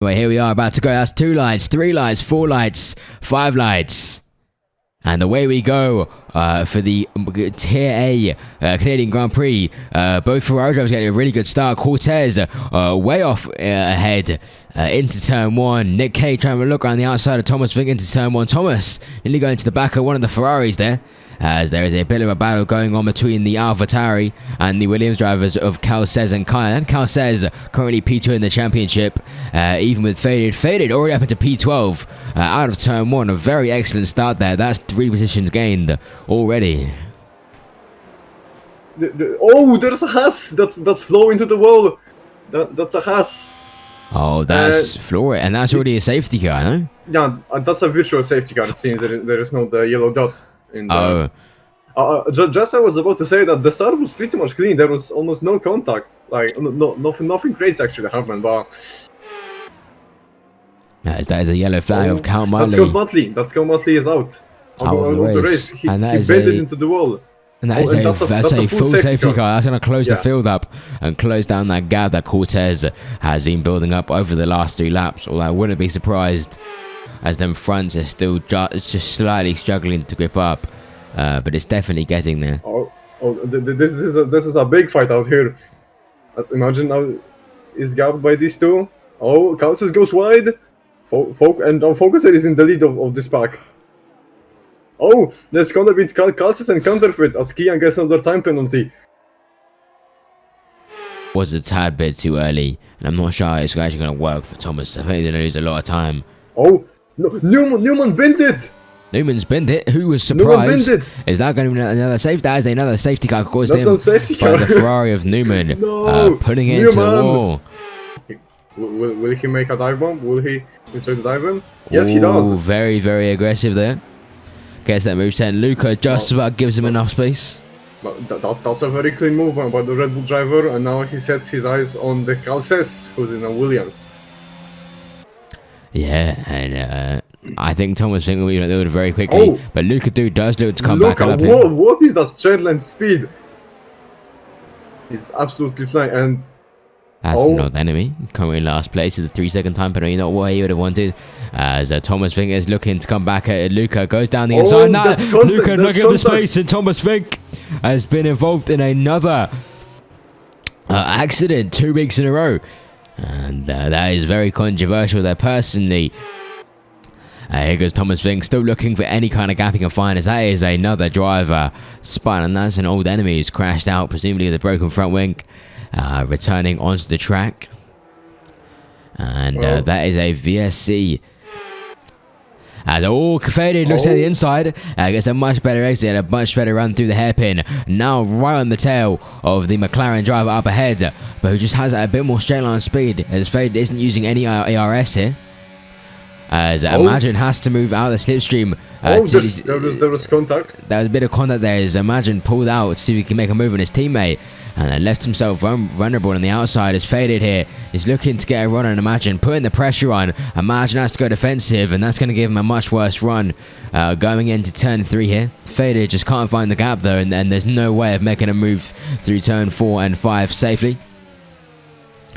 Well, here we are about to go. That's 2 lights, 3 lights, 4 lights, 5 lights. And away we go for the Tier A Canadian Grand Prix. Both Ferrari drivers getting a really good start. Cortez way off ahead into turn 1. Nick Cage trying to look around the outside of Thomas Vink into turn 1. Thomas nearly going to the back of one of the Ferraris there. As there is a bit of a battle going on between the AlphaTauri and the Williams drivers of Calcez and Kyle. Calcez currently P2 in the championship, even with Faded. Faded already up into P12 out of turn 1. A very excellent start there. That's 3 positions gained already. Oh, there's a Haas that's flowing to the wall. That's a Haas. Oh, that's Flora, and that's already a safety car, no? Yeah, that's a virtual safety car. It seems there is no the yellow dot. Just I was about to say that the start was pretty much clean. There was almost no contact, like nothing crazy actually happened. But that is a yellow flag of Count Motley. That's Count Motley is out of the race. He bent it into the wall. And that's a full safety car. That's going to close the field up and close down that gap that Cortez has been building up over the last 3 laps. Although I wouldn't be surprised, as them fronts are still just slightly struggling to grip up, but it's definitely getting there. This is a big fight out here. Imagine now is gapped by these two. Oh, Calcez goes wide. And Focus is in the lead of this pack. Oh, there's gonna be Calcez and Counterfeit as Kian gets another time penalty. Was a tad bit too early, and I'm not sure it's actually going to work for Thomas. I think he's going to lose a lot of time. Oh, no, Newman bent it! Newman's bent it. Who was surprised? Is that going to be another safety? That is another safety car caused him by the Ferrari of Newman, putting it into the wall. Will he make a dive bomb? Will he try to dive bomb? Yes, he does. Very, very aggressive there. Gets that move set. Luca just about gives him enough space. But that's a very clean move by the Red Bull driver, and now he sets his eyes on the Calcez, who's in a Williams. Yeah, and I think Thomas Vink will be able to do it very quickly, but Luca does look to come back up. What is that straight line speed? He's absolutely flying, and that's not the enemy. Coming in last place is the 3-second time penalty, not what he would have wanted. As Thomas Vink is looking to come back at Luca, goes down the inside. Now Luca not getting the space, and Thomas Vink has been involved in another accident 2 weeks in a row, and that is very controversial there personally. Here goes Thomas Vink, still looking for any kind of gap he can find, as that is another driver spun, and that's an old enemy who's crashed out, presumably with a broken front wing, returning onto the track. And that is a VSC. As Faded looks at the inside, gets a much better exit and a much better run through the hairpin. Now right on the tail of the McLaren driver up ahead, but who just has a bit more straight line speed, as Faded isn't using any ARS here. As Imagine has to move out of the slipstream. There was contact. There was a bit of contact there as Imagine pulled out to see if he can make a move on his teammate, and left himself vulnerable on the outside. As Faded here is looking to get a run on Imagine, putting the pressure on. Imagine has to go defensive, and that's going to give him a much worse run going into turn 3 here. Faded just can't find the gap though, and there's no way of making a move through turn 4 and 5 safely.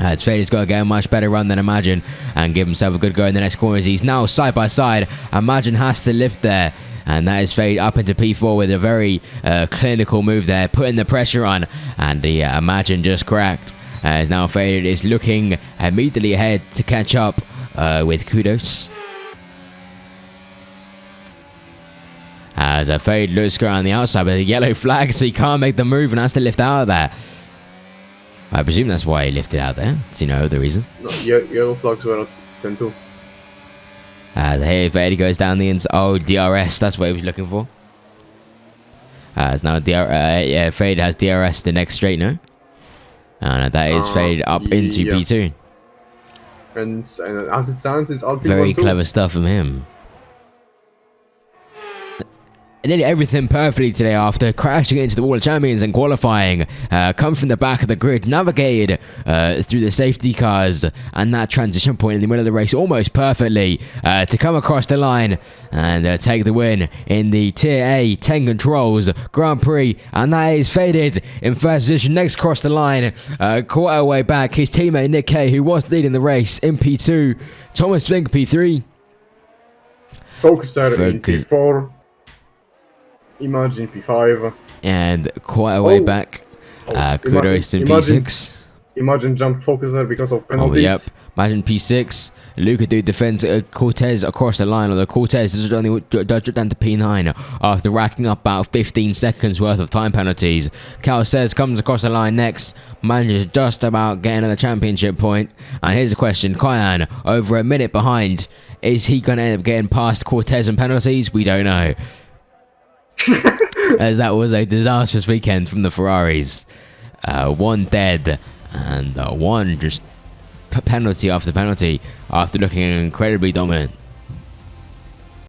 As Faded's got to get a much better run than Imagine and give himself a good go in the next corner, as he's now side by side. Imagine has to lift there, and that is Fade up into P4 with a very clinical move there, putting the pressure on, and the Imagine just cracked. As now Faded is looking immediately ahead to catch up with Kudos. As Fade looks around the outside with a yellow flag, so he can't make the move and has to lift out of there. I presume that's why he lifted out there. Do you know the reason? No, yellow flags were at 10-2. As here Fade goes down the inside. Oh, DRS, that's what he was looking for. As now Fade has DRS the next straight, no? And that is Fade up into P2. And as it sounds, it's Alpine very clever stuff from him. did everything perfectly today after crashing into the Wall of Champions and qualifying. Come from the back of the grid, navigated through the safety cars and that transition point in the middle of the race almost perfectly to come across the line and take the win in the Tier A 10 Controls Grand Prix. And that is Faded in first position. Next across the line, quarter way back, his teammate Nick Kay, who was leading the race in P2. Thomas Fink P3. Focuser in P4. Imagine P5. And quite a way back. Kudos in P6. Imagine jump Focuser because of penalties. Yep. Imagine P6. Luca do defends Cortez across the line, although Cortez does drop down to P9 after racking up about 15 seconds worth of time penalties. Cal says comes across the line next, manages just about getting the championship point. And here's the question: Kyan over a minute behind. Is he going to end up getting past Cortez and penalties? We don't know. As that was a disastrous weekend from the Ferraris. One dead and one just penalty after penalty after looking incredibly dominant.